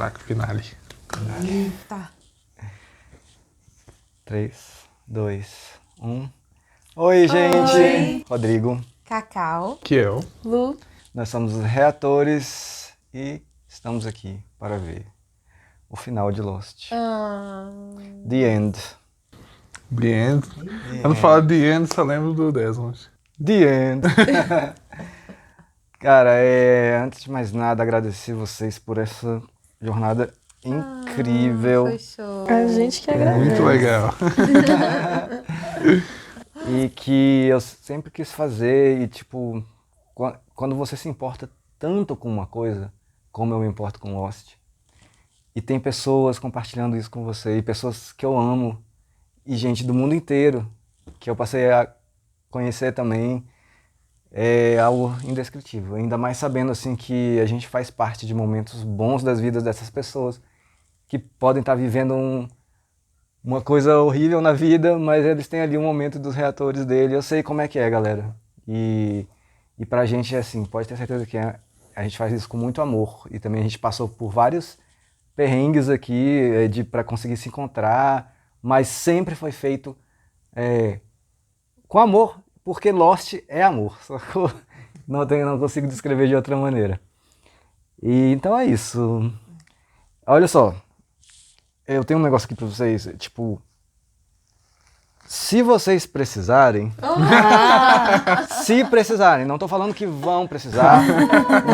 Caraca, finale. Eita. 3, 2, 1. Oi, gente! Oi. Rodrigo. Cacau. Kiel. Lu. Nós somos os reatores e estamos aqui para ver o final de Lost. The End. The End. Quando fala The End, só lembro do Desmond. The End. Cara, antes de mais nada, agradecer vocês por essa jornada incrível. Foi show. A gente que agradece. Muito legal. E que eu sempre quis fazer e, tipo, quando você se importa tanto com uma coisa, como eu me importo com Lost, e tem pessoas compartilhando isso com você, e pessoas que eu amo, e gente do mundo inteiro, que eu passei a conhecer também, é algo indescritível. Ainda mais sabendo, assim, que a gente faz parte de momentos bons das vidas dessas pessoas, que podem estar vivendo uma coisa horrível na vida, mas eles têm ali um momento dos reatores dele. Eu sei como é que é, galera. E pra gente é assim, pode ter certeza que a gente faz isso com muito amor. E também a gente passou por vários perrengues aqui para conseguir se encontrar, mas sempre foi feito com amor, porque Lost é amor. Não consigo descrever de outra maneira. E então é isso. Olha só. Eu tenho um negócio aqui pra vocês, tipo... Se vocês precisarem... Se precisarem, não tô falando que vão precisar,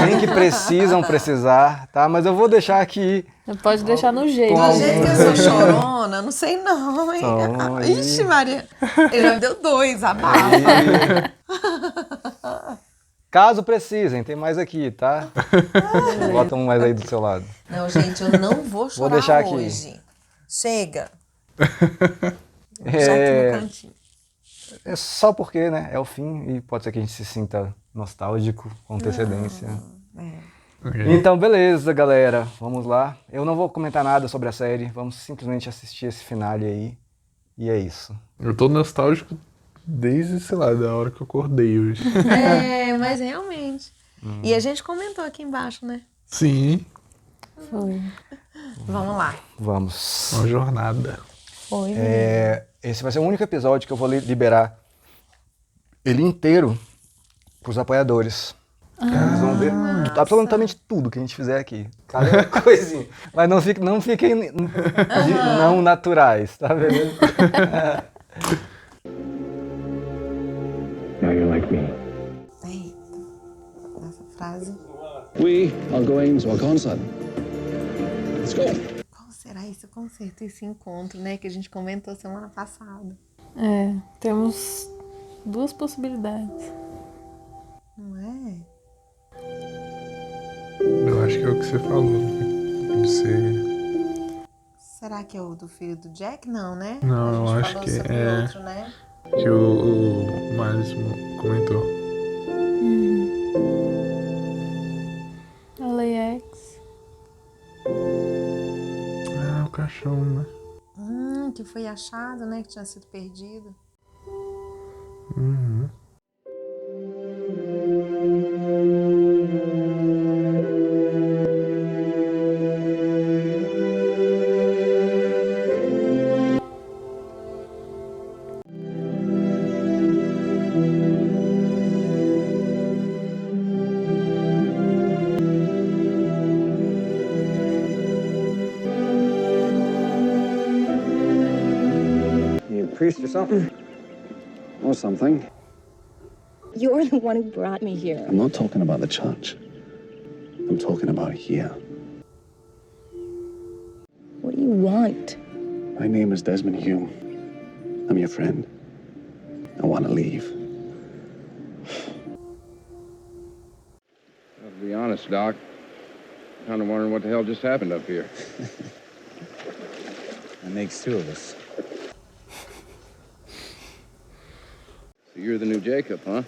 nem que precisam precisar, tá? Mas eu vou deixar aqui... Pode deixar no jeito. Do jeito que eu sou chorona, não sei não, hein? Então, Ixi, Maria. Ele já me deu 2, abafa. Caso precisem, tem mais aqui, tá? Bota um mais aí do seu lado. Não, gente, eu não vou chorar deixar aqui. hoje. Chega. Já aqui no cantinho. É só porque, né? É o fim e pode ser que a gente se sinta nostálgico com antecedência. Okay. Então, beleza, galera. Vamos lá. Eu não vou comentar nada sobre a série. Vamos simplesmente assistir esse finale aí. E é isso. Eu tô nostálgico desde, sei lá, da hora que eu acordei hoje. Mas realmente. E a gente comentou aqui embaixo, né? Sim, Foi. Vamos lá. Vamos. uma jornada. Foi. Esse vai ser o único episódio que eu vou liberar ele inteiro pros apoiadores. Eles vão ver absolutamente tudo que a gente fizer aqui. Cada coisinha. Mas não fiquem não naturais, tá vendo? Now you're like me. Eita. Essa frase. We are going to a concert. Let's go. Qual será esse concerto, esse encontro, né? Que a gente comentou semana passada. Temos 2 possibilidades. Não é? Eu acho que é o que você falou. De ser... Será que é o do filho do Jack? Não, né? Não, A gente eu acho falou que sobre é. outro, né? Que o Miles comentou. LAX. O caixão, né? Que foi achado, né? Que tinha sido perdido. Uhum. Priest or something? Or something. You're the one who brought me here. I'm not talking about the church. I'm talking about here. What do you want? My name is Desmond Hume. I'm your friend. I want to leave. Well, to be honest, Doc, I'm kind of wondering what the hell just happened up here. That makes 2 of us. So you're the new Jacob, huh?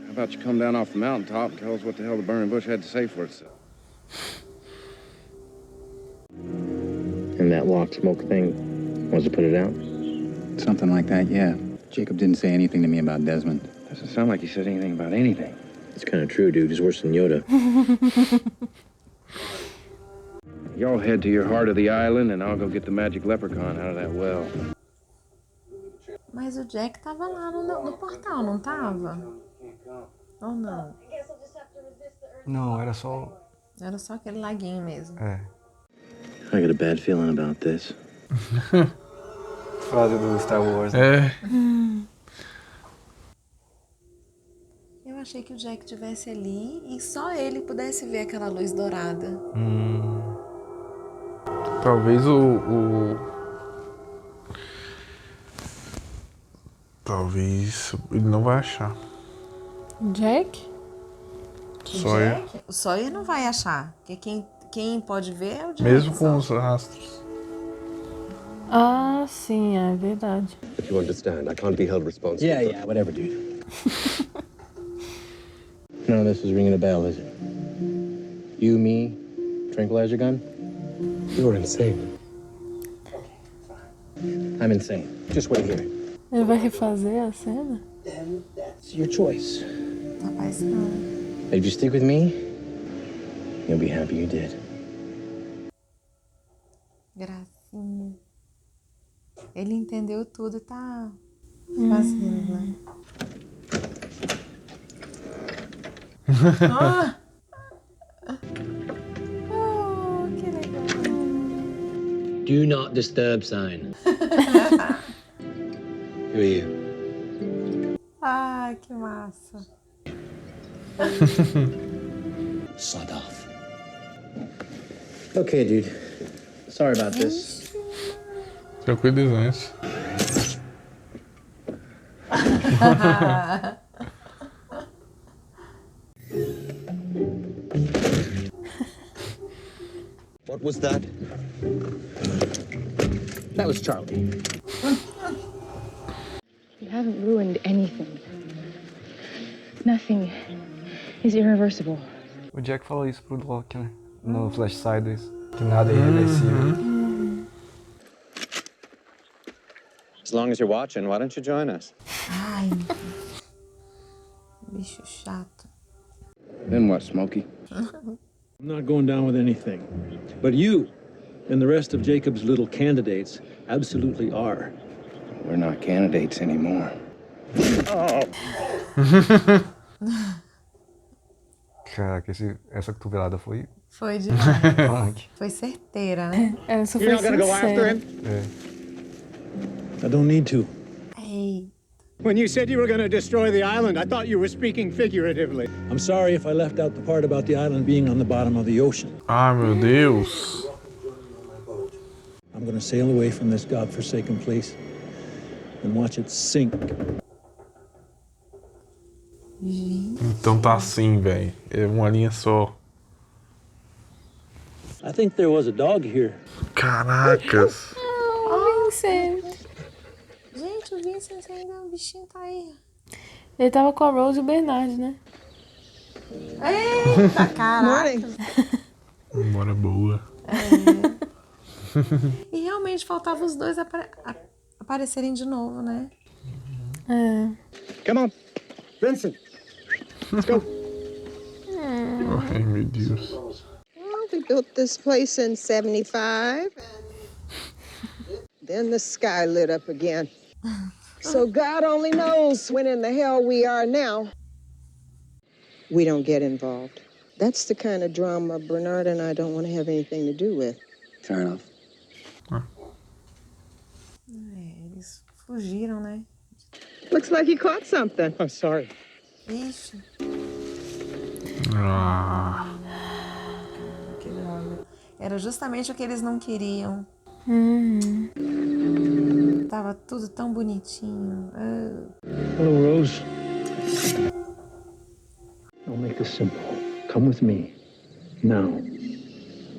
How about you come down off the mountaintop and tell us what the hell the burning bush had to say for itself? And that locked smoke thing, wants to put it out? Something like that, yeah. Jacob didn't say anything to me about Desmond. Doesn't sound like he said anything about anything. It's kind of true, dude. He's worse than Yoda. Y'all head to your heart of the island, and I'll go get the magic leprechaun out of that well. Mas o Jack tava lá no portal, não tava? Ou não? Não, era só... Era só aquele laguinho mesmo. É. I got a bad feeling about this. Frase do Star Wars. Né? É. Eu achei que o Jack estivesse ali e só ele pudesse ver aquela luz dourada. Talvez Talvez ele não vai achar. Jack? Sawyer. O Sawyer não vai achar, porque quem pode ver é o Jack. Mesmo com só. os rastros. Ah, sim, é verdade. But you understand, I can't be held responsible. Yeah, whatever, dude. None of this is ringing a bell, is it? You, me, tranquilizer gun? You're insane. I'm insane. Just wait here. Ele vai refazer a cena? It's your choice. Rapaz, não. If you stick with me, you'll be happy you did. Gracinha. Ele entendeu tudo e tá fazendo, né? Oh, que legal. Do not disturb sign. Who are you? Ah, que massa. Sod off. Okay, dude. Sorry about this. Tranquilizante. What was that? That was Charlie. You haven't ruined anything. Nothing is irreversible. O Jack falou isso pro Locke, né? No Flash Sideways. Que nada é irreversível. As long as you're watching, why don't you join us? Ai, bicho chato. Then what, Smokey? I'm not going down with anything. But you and the rest of Jacob's little candidates absolutely are. We're not candidates anymore. Caraca, essa cotovelada foi Foi demais. punk. Foi certeira, né? Essa foi sincera. I don't need to. Ei, When you said you were going to destroy the island, I thought you were speaking figuratively. I'm sorry if I left out the part about the island being on the bottom of the ocean. Ai, meu Deus. I'm going to sail away from this godforsaken place and watch it sink. Então tá assim, velho. É uma linha só. I think there was a dog here. Caracas. Oh, Vincent. gente, o Vincent ainda, o bichinho tá aí. Ele tava com a Rose e o Bernard, né? Eita, caraca. Bora boa. E realmente faltava os dois aparecerem de novo, né? É. Come on, Vincent. Let's go. Ai, meu Deus. Well, we built this place in 75. Then the sky lit up again. So God only knows when in the hell we are now. We don't get involved. That's the kind of drama Bernard and I don't want to have anything to do with. Fair enough. Eles fugiram, né? Looks like you caught something. I'm sorry. Ixi, Ah, que droga. Era justamente o que eles não queriam. Tava tudo tão bonitinho. Hello, Rose. I'll make this simple. Come with me. Now.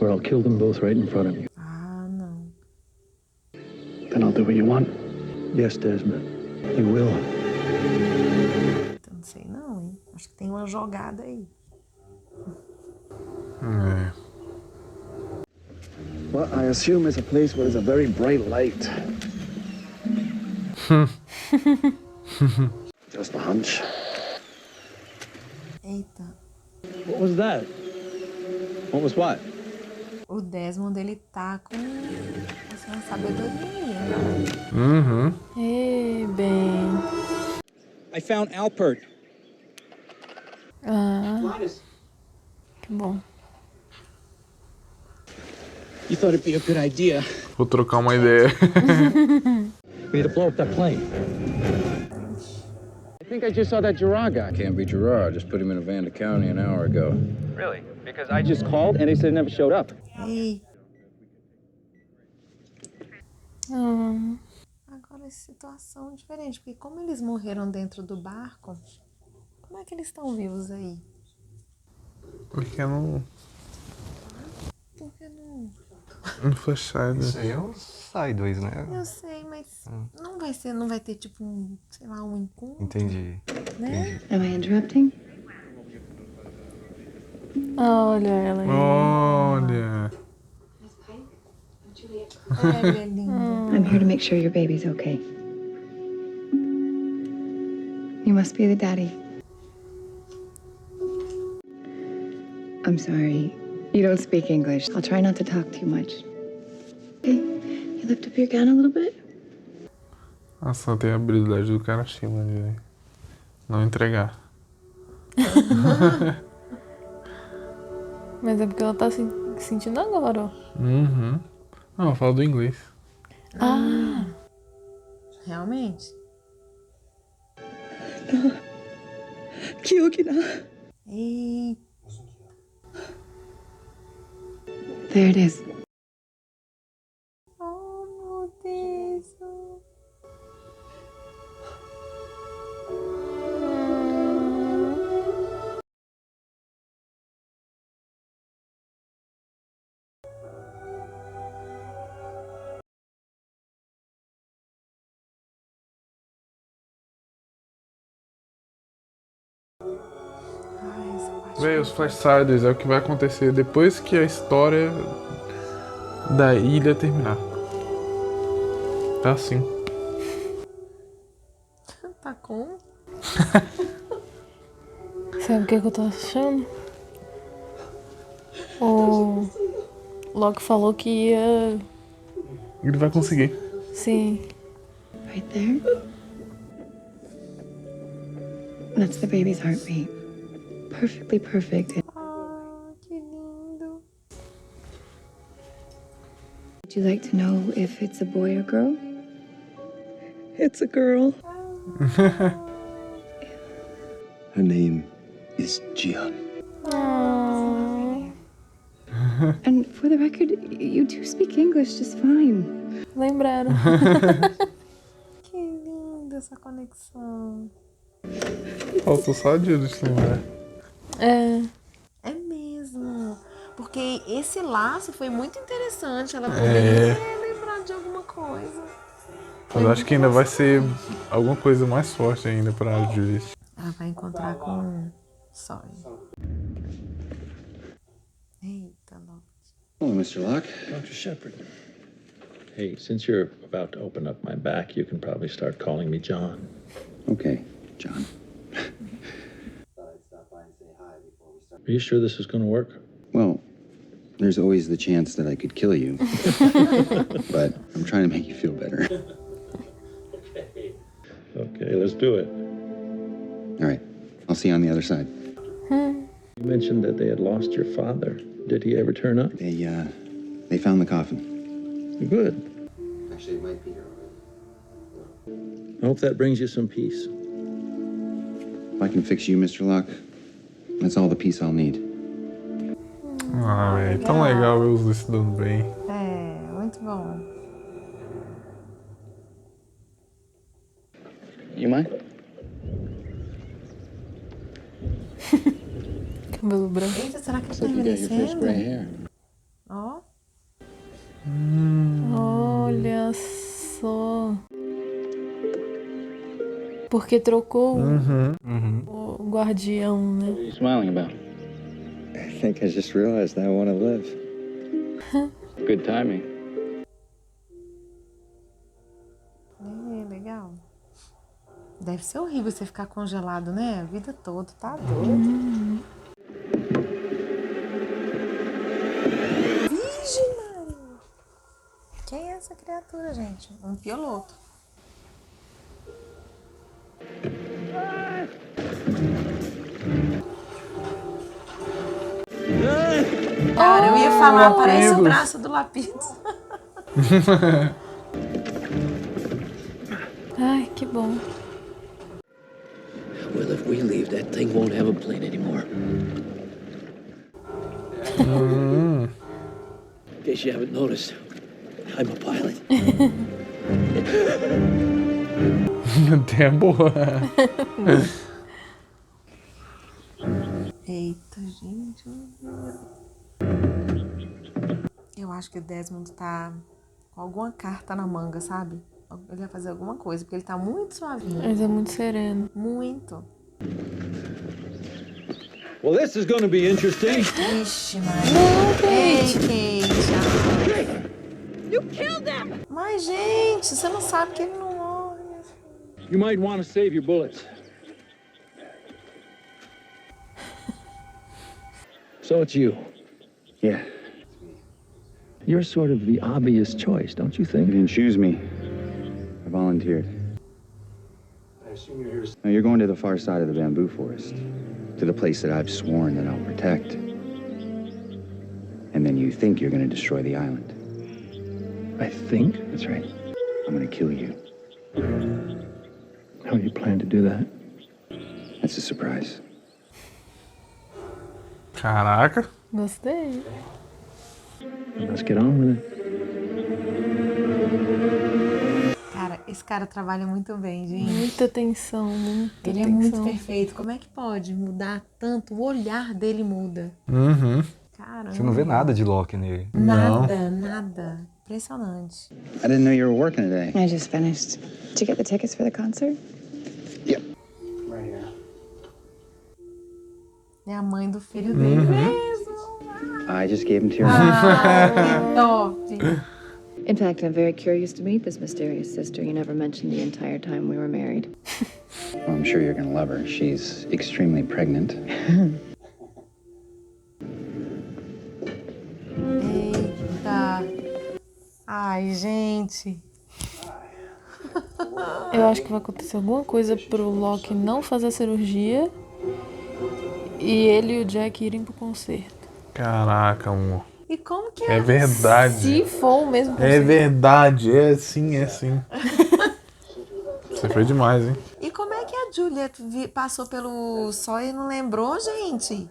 Or I'll kill them both right in front of you. Ah, não. Then I'll do what you want. Yes, Desmond. You will. Então, não sei não, hein? Acho que tem uma jogada aí. é. Well, I assume it's a place where there's a very bright light. Just a hunch. Eita. What was that? What was what? O Desmond, ele tá com assim, uma sabedoria. Uhum. E bem. I found Alpert. Ah. Que bom. You thought it'd be a good idea. Vou trocar uma ideia. We need to blow up that plane. I think I just saw that Gerard guy. Can't be Gerard. Just put him in a van to county an hour ago. Really? Because I just called and they said it never showed up. Ei, Ah. agora essa situação diferente, porque como eles morreram dentro do barco, como é que eles estão vivos aí? Porque não. Porque não. Não fechado. Isso aí é um Sideways, né? Eu sei, mas não vai ter tipo um, sei lá, um encontro, Entendi. né? Am I interrupting? Olha ela aí. Olha. Ela é linda. I'm here to make sure your baby's okay. You must be the daddy. I'm sorry. You don't speak English. I'll try not to talk too much. Okay? You lift up your gown a little bit? Nossa, tem a habilidade do cara acima de não entregar. Mas é porque ela tá se sentindo agora, ó. Uhum. Não, eu falo do inglês. Ah. Realmente? Ei, There it is. oh meu Deus. Ai, essa parte Véi, os Flashsiders é o que vai acontecer depois que a história da ilha terminar. Tá assim. tá com? Sabe o que eu tô achando? O Loki falou que ia. Ele vai conseguir. Sim. Right there. That's the baby's heartbeat. Perfectly perfect. Ah, que lindo. Would you like to know if it's a boy or girl? It's a girl. Her name is Jian. Ah. And for the record, you do speak English just fine. Lembraram. Que linda essa conexão. Faltou só a Jill se lembrar. É. É mesmo. Porque esse laço foi muito interessante. Ela poderia lembrar de alguma coisa. Mas acho que ainda vai ser alguma coisa mais forte ainda pra Judith. Ela vai encontrar com Sorry. Eita, Loki. Hello, Mr. Locke. Dr. Shepard. Hey, since you're about to open up my back, you can probably start calling me John. Okay, John. Are you sure this is going to work? Well, there's always the chance that I could kill you. But I'm trying to make you feel better. Okay, let's do it. All right. I'll see you on the other side. You mentioned that they had lost your father. Did he ever turn up? They found the coffin. Good. Actually, it might be here already. I hope that brings you some peace. If I can fix you, Mr. Locke, that's all the peace I'll need. Ah, velho, tão legal ver os dois se dando bem. É, muito bom. You mind? Cabelo branco. Eita, será que ele tá Looks like you got your first gray envelhecendo? hair. Ó. Olha só. Porque trocou o guardião, né? What are you smiling about? I think I just realized I want to live. Good timing. É, legal. Deve ser horrível você ficar congelado, né? A vida toda, tá doido. criatura, gente. Um piloto. Cara, eu ia falar, parece o braço do Lapidus. Ai, que bom. Well, if we leave, that thing won't have a plane anymore. In case you haven't noticed, I'm a pilot. Tempo. Eita, gente. Eu acho que o Desmond tá com alguma carta na manga, sabe? Ele vai fazer alguma coisa, porque ele tá muito suavinho. Ele é muito sereno. Muito. Well, this is going to be interesting. Ixi, Maria. Ei, Kate. You killed them! Mas, gente, você não sabe que ele não morre. You might want to save your bullets. So it's you. Yeah. You're sort of the obvious choice, don't you You think? didn't choose me. I volunteered. Now you're going to the far side of the bamboo forest, to the place that I've sworn that I'll protect. And then you think you're going to destroy the island. I think. That's right. I'm going to kill you. How do you plan to do that? That's a surprise. Caraca. Gostei. Let's get on with it. Cara, esse cara trabalha muito bem, gente. Muita tensão, muita Ele é tensão. muito perfeito. Como é que pode mudar tanto? O olhar dele muda. Uhum. Caramba. Você não vê nada de Loki nele. Nada, nada. Impressionante. I didn't know you were working today. I just finished. Did you get the tickets for the concert? Yep. Right here. É a mãe do filho dele mesmo. I just gave him to your Que top. In fact, I'm very curious to meet this mysterious sister you never mentioned the entire time we were married. Well, I'm sure you're going to love her. She's extremely pregnant. Eita. Ai, gente. Eu acho que vai acontecer alguma coisa pro Loki não fazer a cirurgia e ele e o Jack irem pro concerto. Caraca, amor. E como que É verdade. Se for o mesmo É concerto. verdade. É sim, é sim. Você foi demais, hein? E como é que a Juliet passou pelo sol e não lembrou, gente?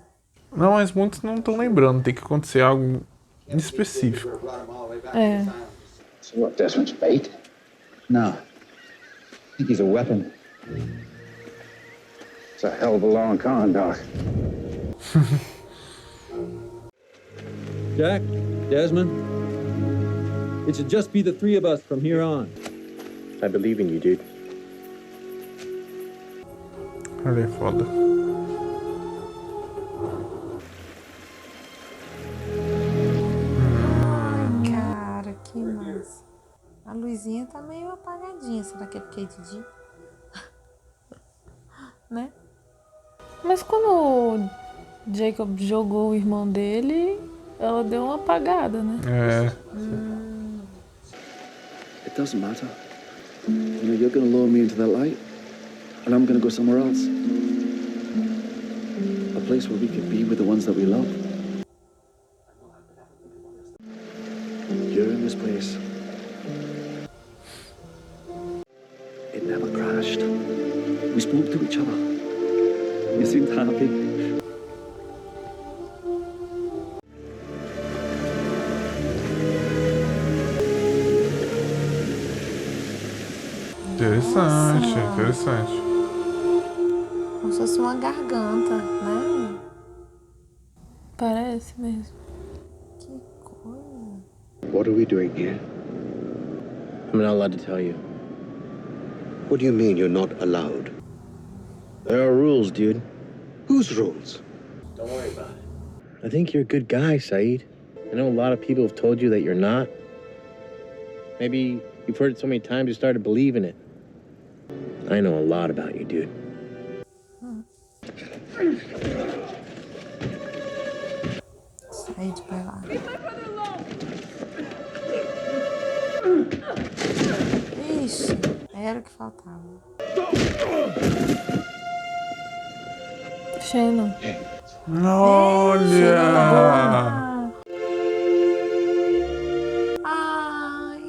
Não, mas muitos não estão lembrando. Tem que acontecer algo específico. É. So what, Desmond's bait? No. I think he's a weapon. It's a hell of a long con, Doc. Jack, Desmond, it should just be the three of us from here on. I believe in you, dude. Olha, é foda. Cara, que massa. A luzinha tá meio apagadinha. Será que é porque é de dia? Né? Mas quando o Jacob jogou o irmão dele, ela deu uma apagada, né? É. It doesn't matter. You know, you're gonna lure me into that light, and I'm gonna go somewhere else. A place where we can be with the ones that we love. You're in this place. It never crashed. We spoke to each other. You seemed happy. Interessante, interessante. Como se fosse uma garganta, né? Parece mesmo. Que coisa. What are we doing here? I'm not allowed to tell you. What do you mean you're not allowed? There are rules, dude. Whose rules? Don't worry about it. I think you're a good guy, Saeed. I know a lot of people have told you that you're not. Maybe you've heard it so many times you started believing it. I know a lot about you, dude. Saí de lá. Ixi, era o que faltava. Shannon. Olha! Ai.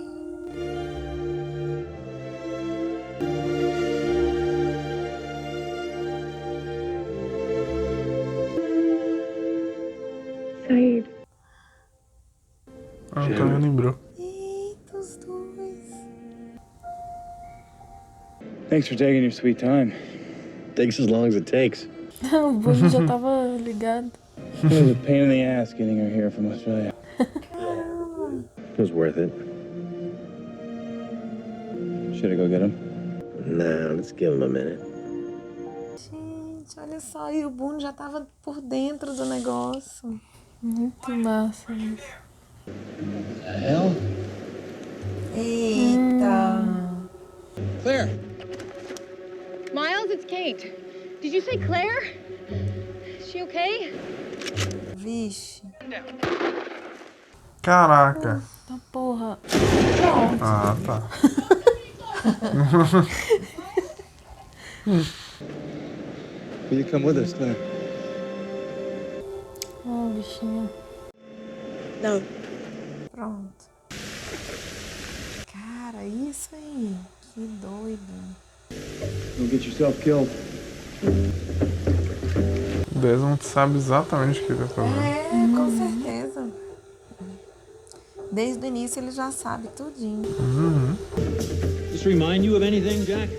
Said. Ah, tá, lembrou. Eita, os dois. Thanks for taking your sweet time. Takes as long as it takes. O Boone já tava ligado. It was a pain in the ass getting her here from Australia. It was worth it. Should I go get him? Nah, let's give him a minute. Gente, olha só, e o Boone já tava por dentro do negócio. Muito massa isso. The hell? Eita. Claire! Miles, it's Kate. Did you say Claire? Is she okay? Vixe. Caraca. Tá porra. Ah, tá. Will you come with us, Claire? Oh, bichinho. Não. Pronto. Cara, isso aí. Que doido. Don't get yourself killed. O Desmond sabe exatamente o que ele vai fazer. É, com certeza. Desde o início ele já sabe tudinho. Just remind you of anything, Jack?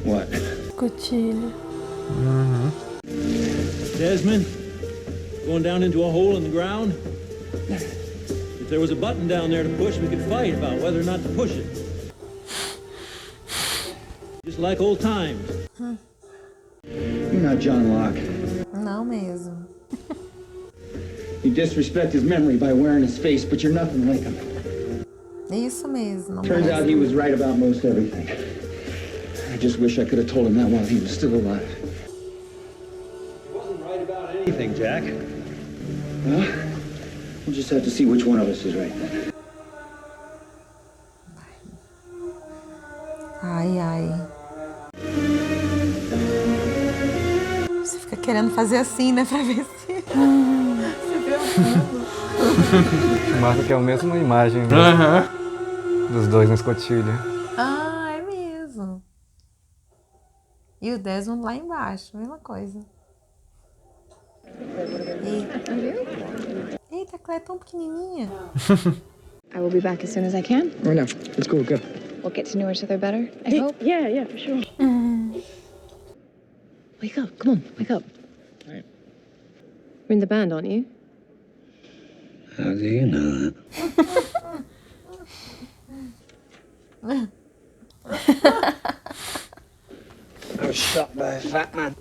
What? Escotilha. Desmond, going down into a hole in the ground? If there was a button down there to push, we could fight about whether or not to push it. Just like old times. You're not John Locke. Não mesmo. You disrespect his memory by wearing his face, but you're nothing like him. Isso mesmo. Não Turns out parece. he was right about most everything. I just wish I could have told him that while he was still alive. He wasn't right about anything, Jack. Well, we'll just have to see which one of us is right then. Ai, ai. Você fica querendo fazer assim, né? Pra ver se... Você vê o fundo. Marca que é a mesma imagem dos dois na escotilha. Ah, é mesmo. E o Desmond lá embaixo, mesma coisa. Eita, a Claire é tão pequenininha. I will be back as soon as I can. Oh, no. Let's go. We'll get to know each other better, I hope. Yeah, for sure. Wake up. Come on, wake up. Right. You're in the band, aren't you? How do you know that? I was shot by a fat man.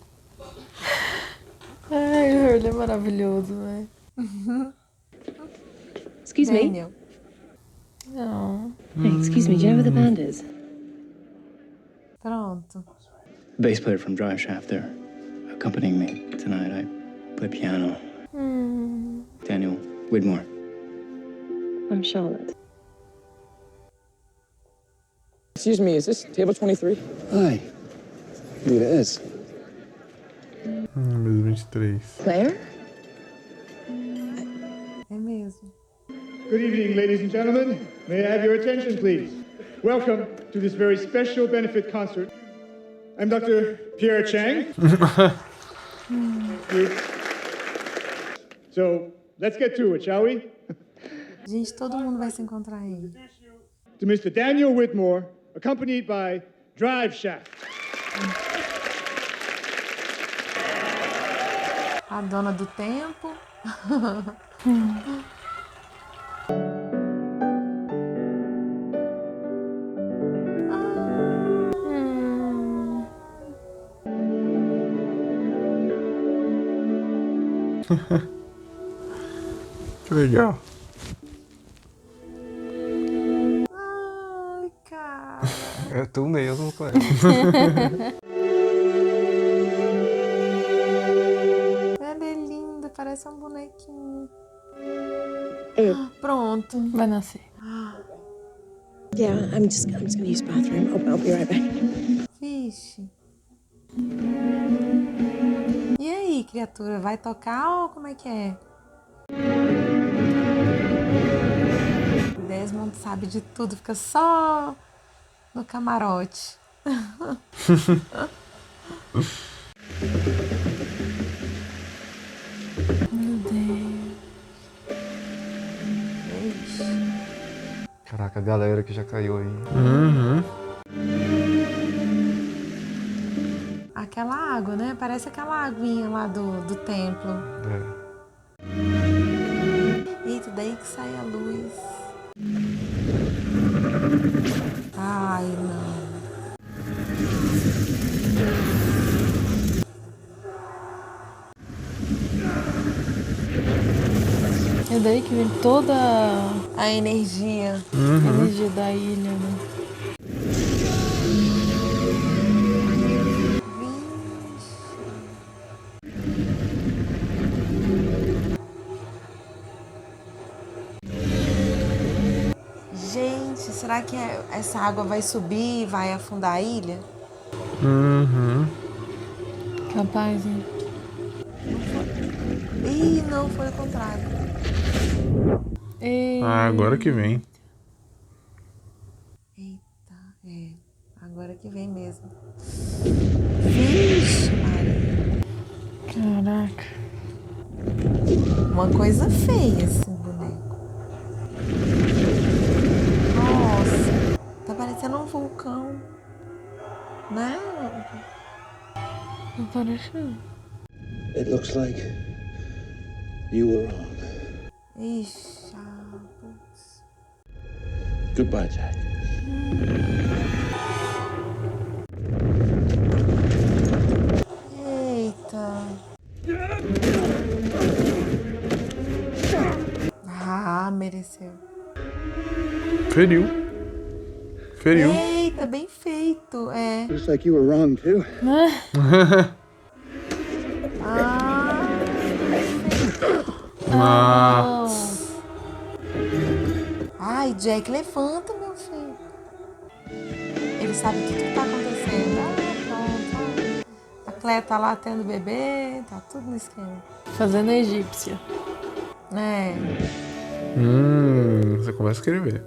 Ai, o Hurley é maravilhoso, velho. Excuse me. Daniel. Não. Hey, excuse me, do you know who the band is? Pronto. The bass player from Drive Shaft there, accompanying me tonight. I play piano. Daniel Widmore. I'm Charlotte. Excuse me, is this table 23? Hi. It is. Número 23. Claire? É mesmo. Good evening, ladies and gentlemen. May I have your attention, please? Welcome to this very special benefit concert. I'm Dr. Pierre Chang. So, let's get to it, shall we? Gente, todo mundo vai se encontrar aí. To Mr. Daniel Whitmore, accompanied by Drive Shaft. A dona do tempo. Que legal. Ai, cara. É tu mesmo, Claire. Ela é linda, parece um bonequinho. Pronto. Vai nascer. Yeah, I'm just gonna use the bathroom. I'll be right back. Vixe. E aí, criatura, vai tocar ou como é que é? Desmond sabe de tudo, fica só no camarote. Meu Deus. Caraca, a galera que já caiu aí. Uhum. Aquela água, né? Parece aquela aguinha lá do templo. Eita, daí que sai a luz. Ai, não. É daí que vem toda a energia. A energia da ilha, né? Gente, será que essa água vai subir e vai afundar a ilha? Uhum. Capaz, hein? Ih, não, foi o contrário. Ah, agora que vem. Eita, agora que vem mesmo. Vixe, Maria. Caraca. Uma coisa feia esse boneco. Nossa, tá parecendo um vulcão. Né? Não parecendo. It looks like you were wrong. Ixi, Goodbye, Jack. eita. Ah, mereceu. Feriu. Feriu. Eita, bem feito. É. Looks like you were wrong, too. Nossa. Ai, Jack, levanta, meu filho. Ele sabe tudo que tá acontecendo. Pronto. A Cleia tá lá tendo bebê, tá tudo no esquema. Fazendo a egípcia. É. Você começa a querer ver.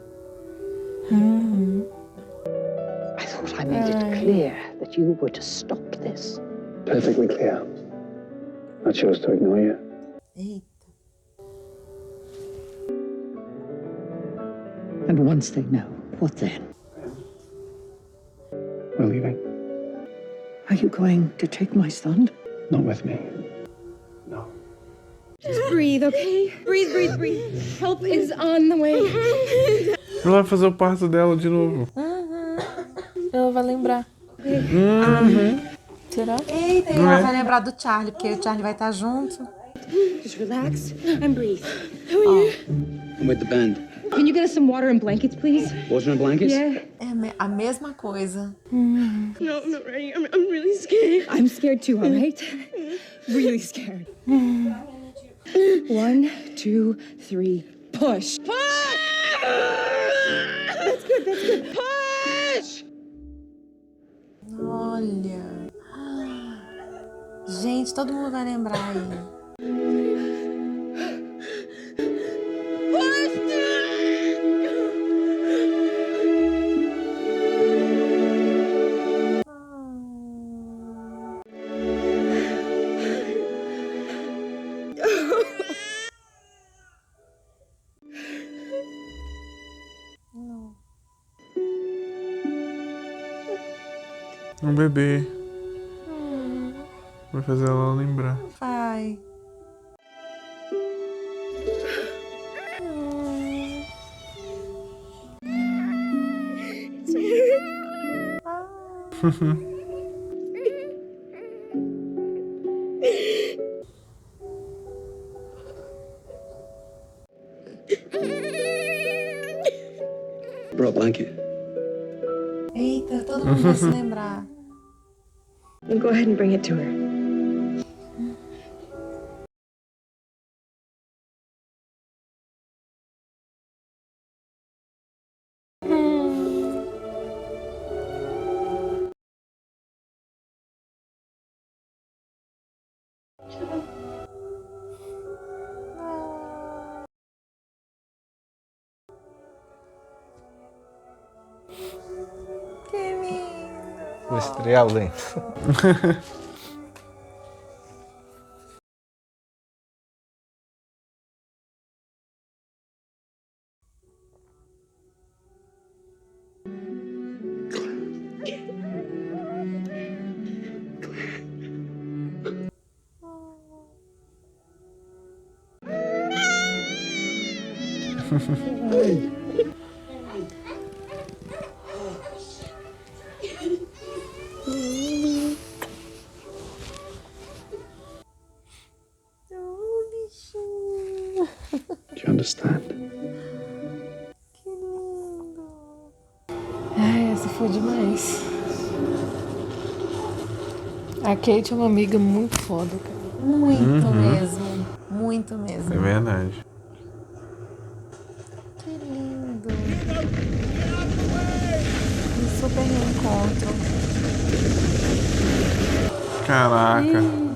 I thought I made it clear that you were to stop this. Perfectly clear. I chose to ignore you. Eita. And once they know, what then? We're leaving. Are you going to take my son? Not with me. Just breathe, okay? Breathe, breathe, breathe. Help is on the way. Ela vai fazer o parto dela de novo. Ela vai lembrar. Será? Eita, e ela vai lembrar do Charlie, porque o Charlie vai estar junto. Just relax and breathe. Who are you? I'm with the band. Can you get us some water and blankets, please? Water and blankets? Yeah. É a mesma coisa. No, I'm not ready. I'm really scared. I'm scared too, all right? Really scared. 1, 2, 3, push. Push! That's good, that's good. Push! Olha. Gente, todo mundo vai lembrar aí. Um bebê. Vai fazer ela lembrar. Vai. Brought a blanket. Eita, todo mundo vai se lembrar. Go ahead and bring it to her. por estrear o lenço. Do you understand? Ai, essa foi demais. A Kate é uma amiga muito foda, cara. Muito mesmo. Muito mesmo. É verdade. Que lindo. Um super reencontro. Caraca.